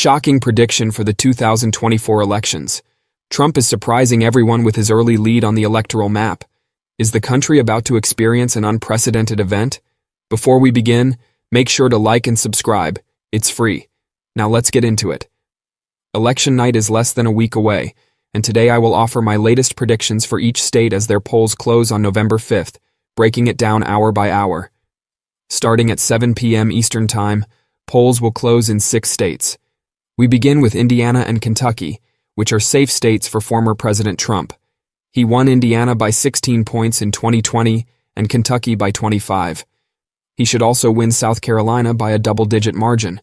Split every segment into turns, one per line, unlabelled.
Shocking prediction for the 2024 elections. Trump is surprising everyone with his early lead on the electoral map. Is the country about to experience an unprecedented event? Before we begin, make sure to like and subscribe. It's free. Now let's get into it. Election night is less than a week away, and today I will offer my latest predictions for each state as their polls close on November 5th, breaking it down hour by hour. Starting at 7 p.m. Eastern Time, polls will close in 6 states. We begin with Indiana and Kentucky, which are safe states for former President Trump. He won Indiana by 16 points in 2020 and Kentucky by 25. He should also win South Carolina by a double-digit margin.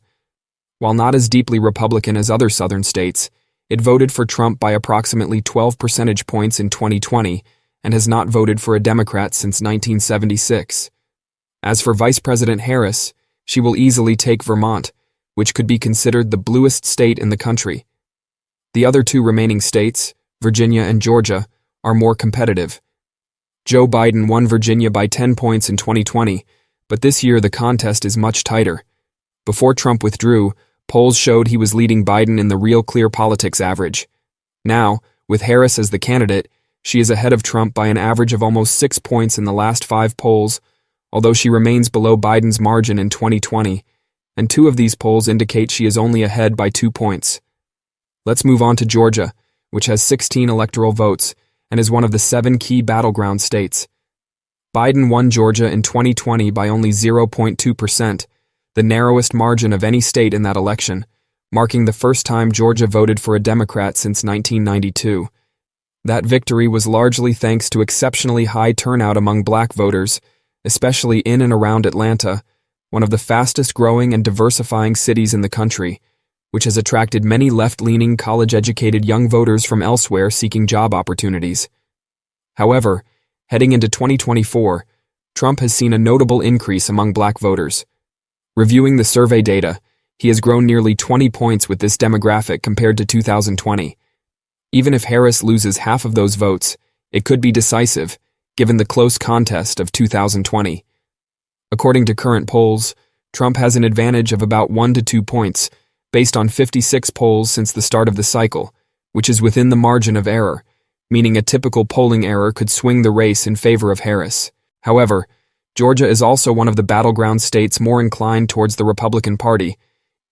While not as deeply Republican as other southern states, it voted for Trump by approximately 12 percentage points in 2020 and has not voted for a Democrat since 1976. As for Vice President Harris, she will easily take Vermont, which could be considered the bluest state in the country. The other 2 remaining states, Virginia and Georgia, are more competitive. Joe Biden won Virginia by 10 points in 2020, but this year the contest is much tighter. Before Trump withdrew, polls showed he was leading Biden in the Real Clear Politics average. Now, with Harris as the candidate, she is ahead of Trump by an average of almost 6 points in the last 5 polls, although she remains below Biden's margin in 2020, and 2 of these polls indicate she is only ahead by 2 points. Let's move on to Georgia, which has 16 electoral votes and is one of the 7 key battleground states. Biden won Georgia in 2020 by only 0.2%, the narrowest margin of any state in that election, marking the first time Georgia voted for a Democrat since 1992. That victory was largely thanks to exceptionally high turnout among black voters, especially in and around Atlanta, one of the fastest-growing and diversifying cities in the country, which has attracted many left-leaning, college-educated young voters from elsewhere seeking job opportunities. However, heading into 2024, Trump has seen a notable increase among black voters. Reviewing the survey data, he has grown nearly 20 points with this demographic compared to 2020. Even if Harris loses half of those votes, it could be decisive, given the close contest of 2020. According to current polls, Trump has an advantage of about 1 to 2 points, based on 56 polls since the start of the cycle, which is within the margin of error, meaning a typical polling error could swing the race in favor of Harris. However, Georgia is also one of the battleground states more inclined towards the Republican Party.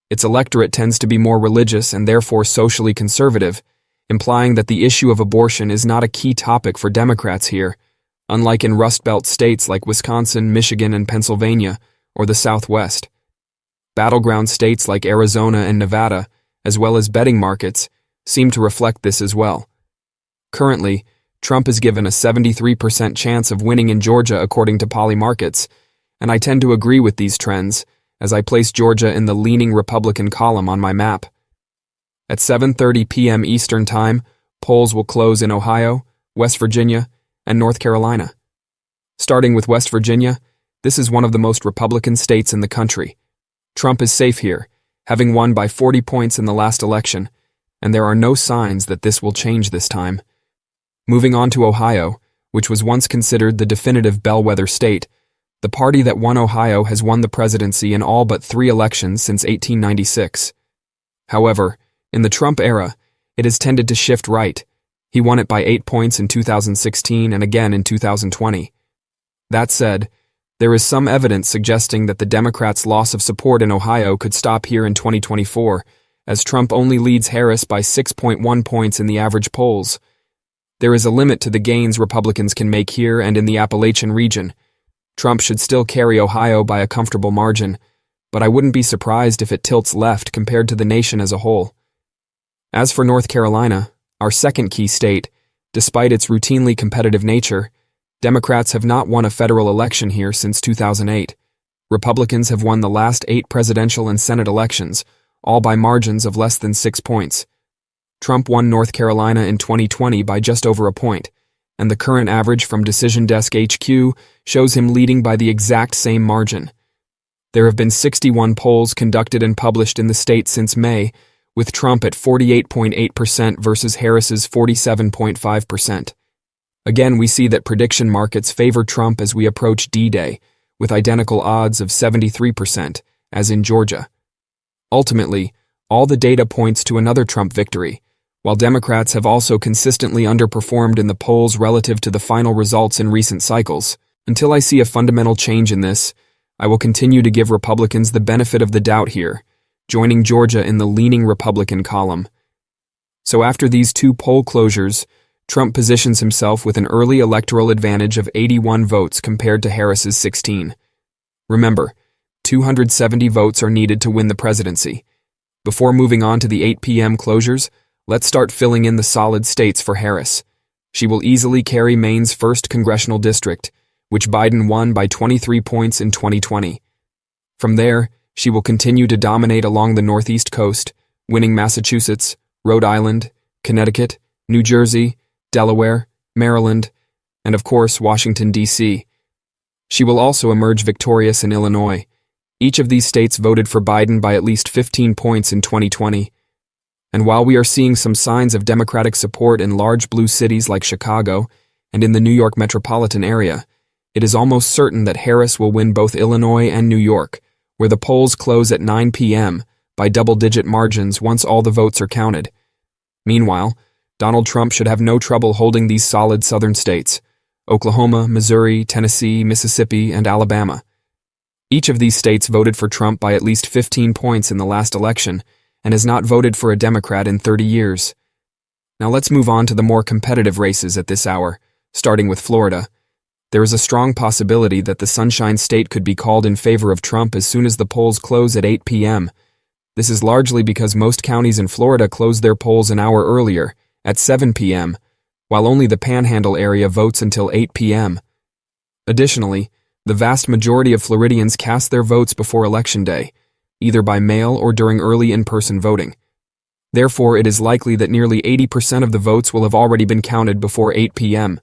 Its electorate tends to be more religious and therefore socially conservative, implying that the issue of abortion is not a key topic for Democrats here, unlike in Rust Belt states like Wisconsin, Michigan, and Pennsylvania, or the Southwest. Battleground states like Arizona and Nevada, as well as betting markets, seem to reflect this as well. Currently, Trump is given a 73% chance of winning in Georgia according to Polymarkets, and I tend to agree with these trends, as I place Georgia in the leaning Republican column on my map. At 7:30 p.m. Eastern Time, polls will close in Ohio, West Virginia, and North Carolina. Starting with West Virginia, this is one of the most Republican states in the country. Trump is safe here, having won by 40 points in the last election, and there are no signs that this will change this time. Moving on to Ohio, which was once considered the definitive bellwether state, the party that won Ohio has won the presidency in all but 3 elections since 1896. However, in the Trump era, it has tended to shift right. He won it by 8 points in 2016 and again in 2020. That said, there is some evidence suggesting that the Democrats' loss of support in Ohio could stop here in 2024, as Trump only leads Harris by 6.1 points in the average polls. There is a limit to the gains Republicans can make here and in the Appalachian region. Trump should still carry Ohio by a comfortable margin, but I wouldn't be surprised if it tilts left compared to the nation as a whole. As for North Carolina, our second key state, despite its routinely competitive nature, Democrats have not won a federal election here since 2008. Republicans have won the last 8 presidential and Senate elections, all by margins of less than 6 points. Trump won North Carolina in 2020 by just over a point, and the current average from Decision Desk HQ shows him leading by the exact same margin. There have been 61 polls conducted and published in the state since May, with Trump at 48.8% versus Harris's 47.5%. Again, we see that prediction markets favor Trump as we approach D-Day, with identical odds of 73%, as in Georgia. Ultimately, All the data points to another Trump victory, while Democrats have also consistently underperformed in the polls relative to the final results in recent cycles. Until I see a fundamental change in this, I will continue to give Republicans the benefit of the doubt here, joining Georgia in the leaning Republican column. So after these two poll closures, Trump positions himself with an early electoral advantage of 81 votes compared to Harris's 16. Remember, 270 votes are needed to win the presidency. Before moving on to the 8 p.m. closures, let's start filling in the solid states for Harris. She will easily carry Maine's 1st congressional district, which Biden won by 23 points in 2020. From there, she will continue to dominate along the northeast coast, winning Massachusetts, Rhode Island, Connecticut, New Jersey, Delaware, Maryland, and of course Washington, D.C. She will also emerge victorious in Illinois. Each of these states voted for Biden by at least 15 points in 2020. And while we are seeing some signs of Democratic support in large blue cities like Chicago and in the New York metropolitan area, it is almost certain that Harris will win both Illinois and New York, where the polls close at 9 p.m. by double-digit margins once all the votes are counted. Meanwhile, Donald Trump should have no trouble holding these solid southern states: Oklahoma, Missouri, Tennessee, Mississippi, and Alabama. Each of these states voted for Trump by at least 15 points in the last election and has not voted for a Democrat in 30 years. Now let's move on to the more competitive races at this hour, starting with Florida. There is a strong possibility that the Sunshine State could be called in favor of Trump as soon as the polls close at 8 p.m. This is largely because most counties in Florida close their polls an hour earlier, at 7 p.m., while only the Panhandle area votes until 8 p.m. Additionally, the vast majority of Floridians cast their votes before Election Day, either by mail or during early in-person voting. Therefore, it is likely that nearly 80% of the votes will have already been counted before 8 p.m.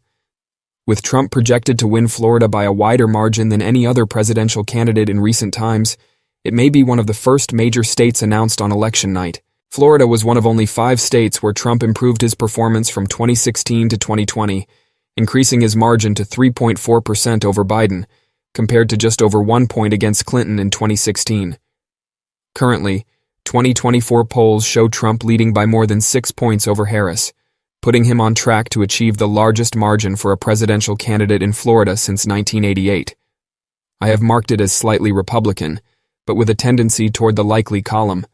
With Trump projected to win Florida by a wider margin than any other presidential candidate in recent times, it may be one of the first major states announced on election night. Florida was one of only 5 states where Trump improved his performance from 2016 to 2020, increasing his margin to 3.4% over Biden, compared to just over 1 point against Clinton in 2016. Currently, 2024 polls show Trump leading by more than 6 points over Harris, putting him on track to achieve the largest margin for a presidential candidate in Florida since 1988. I have marked it as slightly Republican, but with a tendency toward the likely column.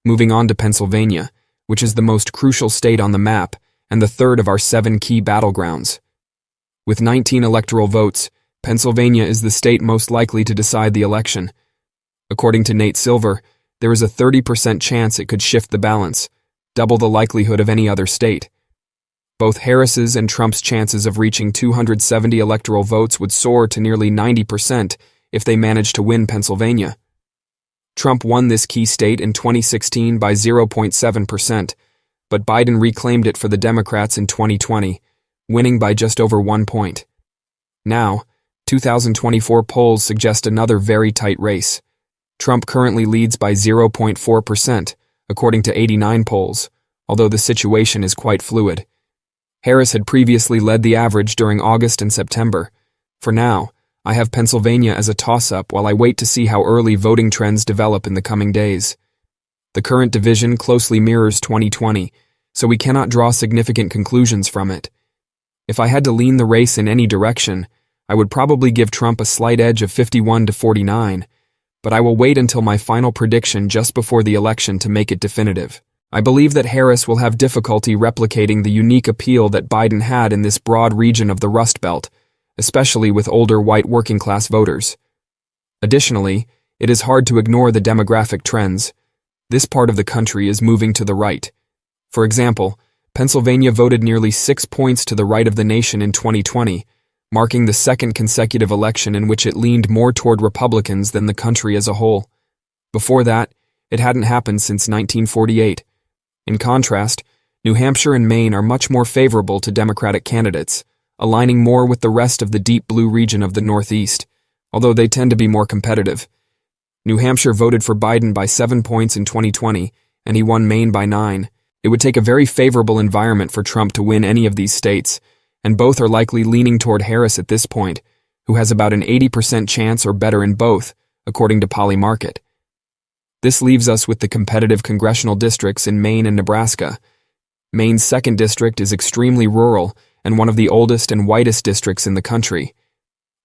Moving on to Pennsylvania, which is the most crucial state on the map and the third of our 7 key battlegrounds. With 19 electoral votes, Pennsylvania is the state most likely to decide the election. According to Nate Silver, there is a 30% chance it could shift the balance, double the likelihood of any other state. Both Harris's and Trump's chances of reaching 270 electoral votes would soar to nearly 90% if they managed to win Pennsylvania. Trump won this key state in 2016 by 0.7%, but Biden reclaimed it for the Democrats in 2020, winning by just over 1 point. Now, 2024 polls suggest another very tight race. Trump currently leads by 0.4%, according to 89 polls, although the situation is quite fluid. Harris had previously led the average during August and September. For now, I have Pennsylvania as a toss-up while I wait to see how early voting trends develop in the coming days. The current division closely mirrors 2020, so we cannot draw significant conclusions from it. If I had to lean the race in any direction, I would probably give Trump a slight edge of 51 to 49, but I will wait until my final prediction just before the election to make it definitive. I believe that Harris will have difficulty replicating the unique appeal that Biden had in this broad region of the Rust Belt, especially with older white working-class voters. Additionally, it is hard to ignore the demographic trends. This part of the country is moving to the right. For example, Pennsylvania voted nearly 6 points to the right of the nation in 2020, marking the second consecutive election in which it leaned more toward Republicans than the country as a whole. Before that, it hadn't happened since 1948. In contrast, New Hampshire and Maine are much more favorable to Democratic candidates, aligning more with the rest of the deep blue region of the Northeast, although they tend to be more competitive. New Hampshire voted for Biden by 7 points in 2020, and he won Maine by 9. It would take a very favorable environment for Trump to win any of these states, and both are likely leaning toward Harris at this point, who has about an 80% chance or better in both, according to Polymarket. This leaves us with the competitive congressional districts in Maine and Nebraska. Maine's 2nd district is extremely rural and one of the oldest and whitest districts in the country.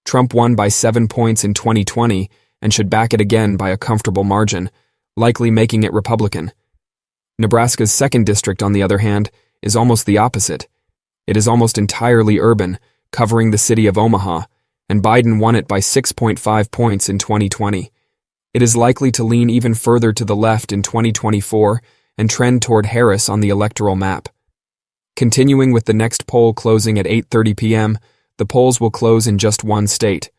Trump won by 7 points in 2020 and should back it again by a comfortable margin, likely making it Republican. Nebraska's 2nd district, on the other hand, is almost the opposite. It is almost entirely urban, covering the city of Omaha, and Biden won it by 6.5 points in 2020. It is likely to lean even further to the left in 2024 and trend toward Harris on the electoral map. Continuing with the next poll closing at 8:30 p.m., the polls will close in just one state,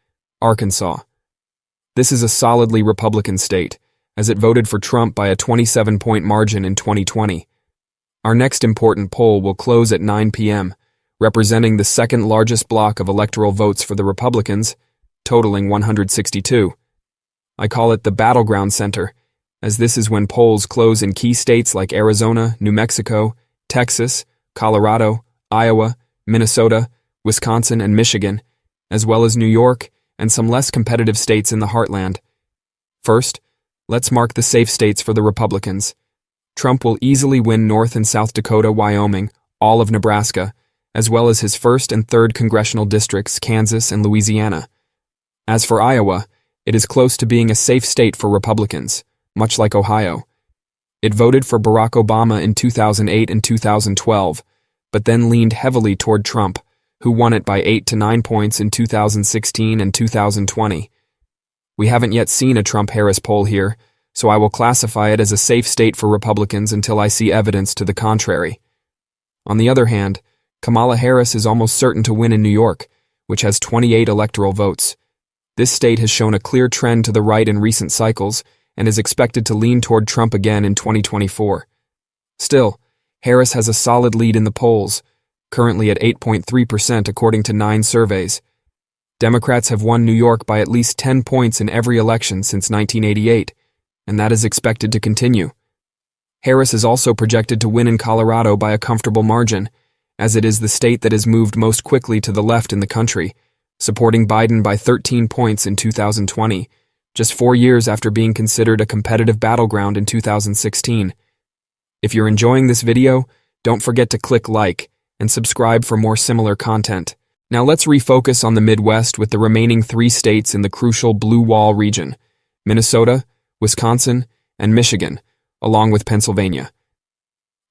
Arkansas. This is a solidly Republican state, as it voted for Trump by a 27-point margin in 2020. Our next important poll will close at 9 p.m., representing the 2nd largest block of electoral votes for the Republicans, totaling 162. I call it the Battleground Center, as this is when polls close in key states like Arizona, New Mexico, Texas, Colorado, Iowa, Minnesota, Wisconsin, and Michigan, as well as New York and some less competitive states in the heartland. First, let's mark the safe states for the Republicans. Trump will easily win North and South Dakota, Wyoming, all of Nebraska, as well as his 1st and 3rd congressional districts, Kansas and Louisiana. As for Iowa, it is close to being a safe state for Republicans, much like Ohio. It voted for Barack Obama in 2008 and 2012, but then leaned heavily toward Trump, who won it by 8 to 9 points in 2016 and 2020. We haven't yet seen a Trump-Harris poll here, so I will classify it as a safe state for Republicans until I see evidence to the contrary. On the other hand, Kamala Harris is almost certain to win in New York, which has 28 electoral votes. This state has shown a clear trend to the right in recent cycles and is expected to lean toward Trump again in 2024. Still, Harris has a solid lead in the polls, currently at 8.3% according to 9 surveys. Democrats have won New York by at least 10 points in every election since 1988, and that is expected to continue. Harris is also projected to win in Colorado by a comfortable margin, as it is the state that has moved most quickly to the left in the country, supporting Biden by 13 points in 2020, just 4 years after being considered a competitive battleground in 2016. If you're enjoying this video, don't forget to click like and subscribe for more similar content. Now let's refocus on the Midwest with the remaining 3 states in the crucial Blue Wall region, Minnesota, Wisconsin, and Michigan, along with Pennsylvania.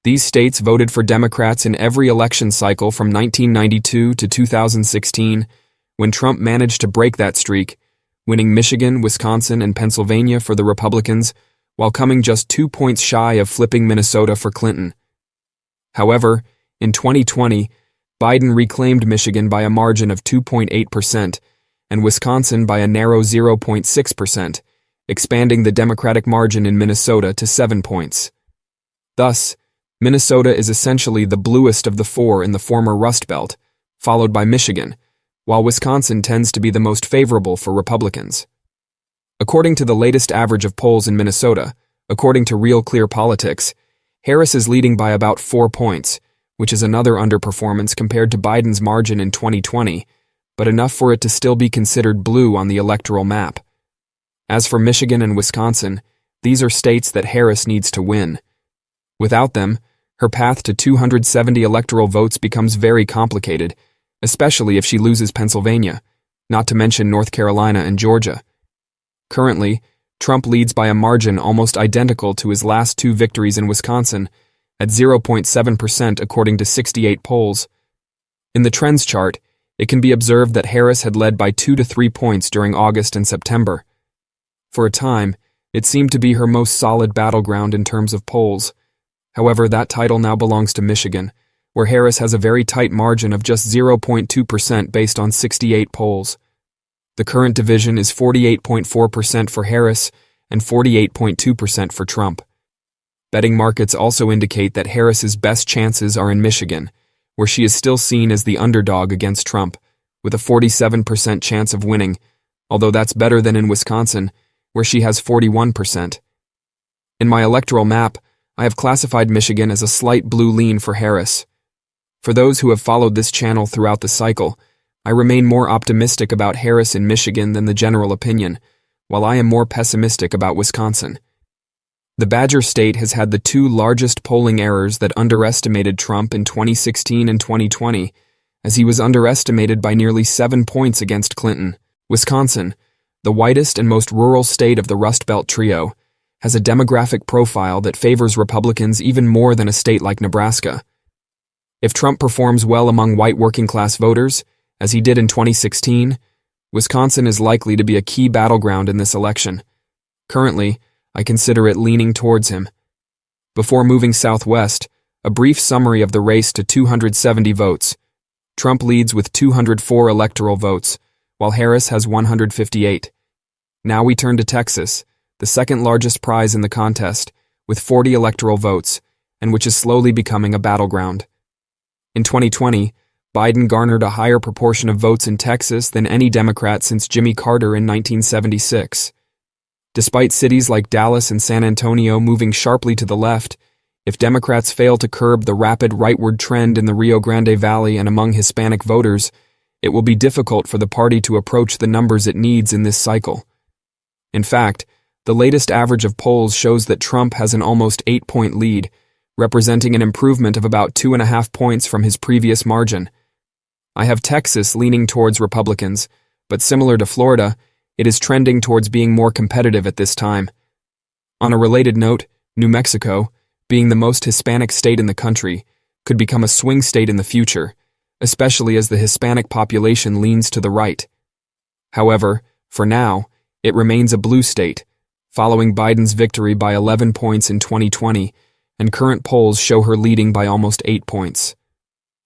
These states voted for Democrats in every election cycle from 1992 to 2016, when Trump managed to break that streak, winning Michigan, Wisconsin, and Pennsylvania for the Republicans, while coming just 2 points shy of flipping Minnesota for Clinton. However, in 2020, Biden reclaimed Michigan by a margin of 2.8% and Wisconsin by a narrow 0.6%, expanding the Democratic margin in Minnesota to 7 points. Thus, Minnesota is essentially the bluest of the 4 in the former Rust Belt, followed by Michigan, while Wisconsin tends to be the most favorable for Republicans. According to the latest average of polls in Minnesota, according to Real Clear Politics, Harris is leading by about 4 points, which is another underperformance compared to Biden's margin in 2020, but enough for it to still be considered blue on the electoral map. As for Michigan and Wisconsin, these are states that Harris needs to win. Without them, her path to 270 electoral votes becomes very complicated, especially if she loses Pennsylvania, not to mention North Carolina and Georgia. Currently, Trump leads by a margin almost identical to his last 2 victories in Wisconsin, at 0.7% according to 68 polls. In the trends chart, it can be observed that Harris had led by 2 to 3 points during August and September. For a time, it seemed to be her most solid battleground in terms of polls. However, that title now belongs to Michigan, where Harris has a very tight margin of just 0.2% based on 68 polls. The current division is 48.4% for Harris and 48.2% for Trump. Betting markets also indicate that Harris's best chances are in Michigan, where she is still seen as the underdog against Trump, with a 47% chance of winning, although that's better than in Wisconsin, where she has 41%. In my electoral map, I have classified Michigan as a slight blue lean for Harris. For those who have followed this channel throughout the cycle, I remain more optimistic about Harris in Michigan than the general opinion, while I am more pessimistic about Wisconsin. The Badger State has had the two largest polling errors that underestimated Trump in 2016 and 2020, as he was underestimated by nearly 7 points against Clinton. Wisconsin, the whitest and most rural state of the Rust Belt trio, has a demographic profile that favors Republicans even more than a state like Nebraska. If Trump performs well among white working-class voters, as he did in 2016, Wisconsin is likely to be a key battleground in this election. Currently, I consider it leaning towards him. Before moving southwest, a brief summary of the race to 270 votes. Trump leads with 204 electoral votes, while Harris has 158. Now we turn to Texas, the second largest prize in the contest, with 40 electoral votes, and which is slowly becoming a battleground. In 2020, Biden garnered a higher proportion of votes in Texas than any Democrat since Jimmy Carter in 1976. Despite cities like Dallas and San Antonio moving sharply to the left, if Democrats fail to curb the rapid rightward trend in the Rio Grande Valley and among Hispanic voters, it will be difficult for the party to approach the numbers it needs in this cycle. In fact, the latest average of polls shows that Trump has an almost 8-point lead, representing an improvement of about 2.5 points from his previous margin. I have Texas leaning towards Republicans, but similar to Florida, it is trending towards being more competitive at this time. On a related note, New Mexico, being the most Hispanic state in the country, could become a swing state in the future, especially as the Hispanic population leans to the right. However, for now, it remains a blue state, following Biden's victory by 11 points in 2020, and current polls show her leading by almost 8 points.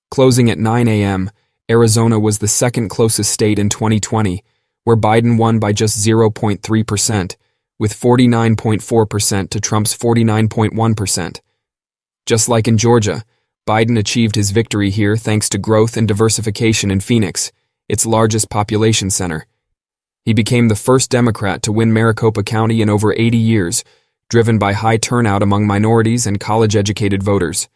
Closing at 9 a.m., Arizona was the second closest state in 2020, where Biden won by just 0.3%, with 49.4% to Trump's 49.1%. Just like in Georgia, Biden achieved his victory here thanks to growth and diversification in Phoenix, its largest population center. He became the first Democrat to win Maricopa County in over 80 years, driven by high turnout among minorities and college-educated voters.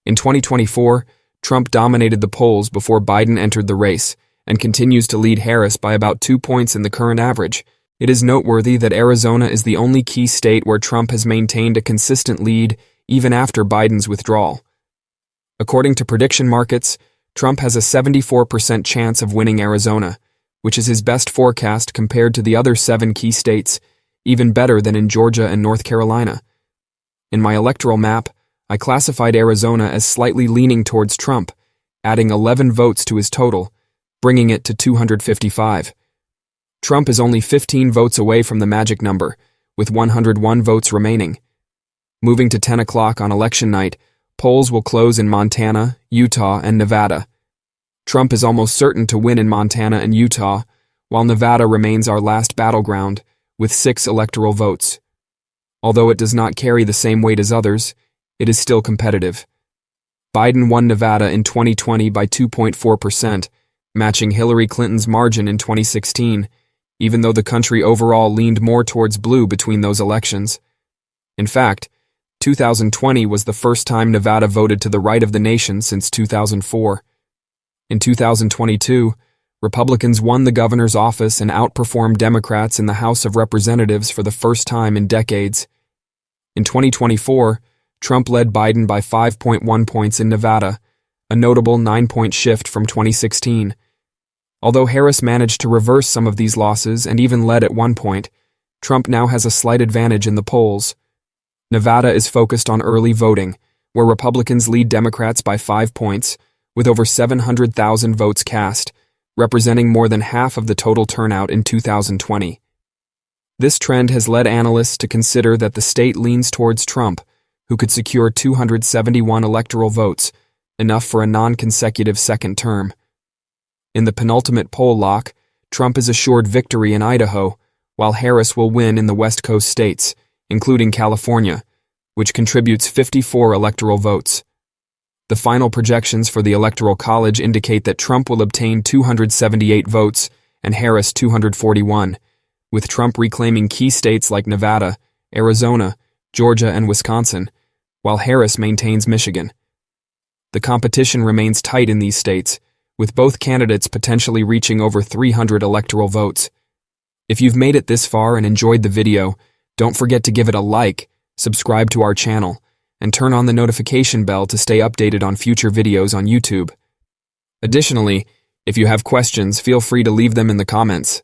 In 2024, Trump dominated the polls before Biden entered the race, and continues to lead Harris by about 2 points in the current average. It is noteworthy that Arizona is the only key state where Trump has maintained a consistent lead even after Biden's withdrawal. According to prediction markets, Trump has a 74% chance of winning Arizona, which is his best forecast compared to the other 7 key states, even better than in Georgia and North Carolina. In my electoral map, I classified Arizona as slightly leaning towards Trump, adding 11 votes to his total, bringing it to 255. Trump is only 15 votes away from the magic number, with 101 votes remaining. Moving to 10 o'clock on election night, polls will close in Montana, Utah, and Nevada. Trump is almost certain to win in Montana and Utah, while Nevada remains our last battleground, with 6 electoral votes. Although it does not carry the same weight as others, it is still competitive. Biden won Nevada in 2020 by 2.4%, matching Hillary Clinton's margin in 2016, even though the country overall leaned more towards blue between those elections. In fact, 2020 was the first time Nevada voted to the right of the nation since 2004. In 2022, Republicans won the governor's office and outperformed Democrats in the House of Representatives for the first time in decades. In 2024, Trump led Biden by 5.1 points in Nevada, a notable 9-point shift from 2016. Although Harris managed to reverse some of these losses and even led at one point, Trump now has a slight advantage in the polls. Nevada is focused on early voting, where Republicans lead Democrats by 5 points, with over 700,000 votes cast, representing more than half of the total turnout in 2020. This trend has led analysts to consider that the state leans towards Trump, who could secure 271 electoral votes, enough for a non-consecutive second term. In the penultimate poll lock, Trump is assured victory in Idaho, while Harris will win in the West Coast states, including California, which contributes 54 electoral votes. The final projections for the Electoral College indicate that Trump will obtain 278 votes and Harris 241, with Trump reclaiming key states like Nevada, Arizona, Georgia, and Wisconsin, while Harris maintains Michigan. The competition remains tight in these states, with both candidates potentially reaching over 300 electoral votes. If you've made it this far and enjoyed the video, don't forget to give it a like, subscribe to our channel, and turn on the notification bell to stay updated on future videos on YouTube. Additionally, if you have questions, feel free to leave them in the comments.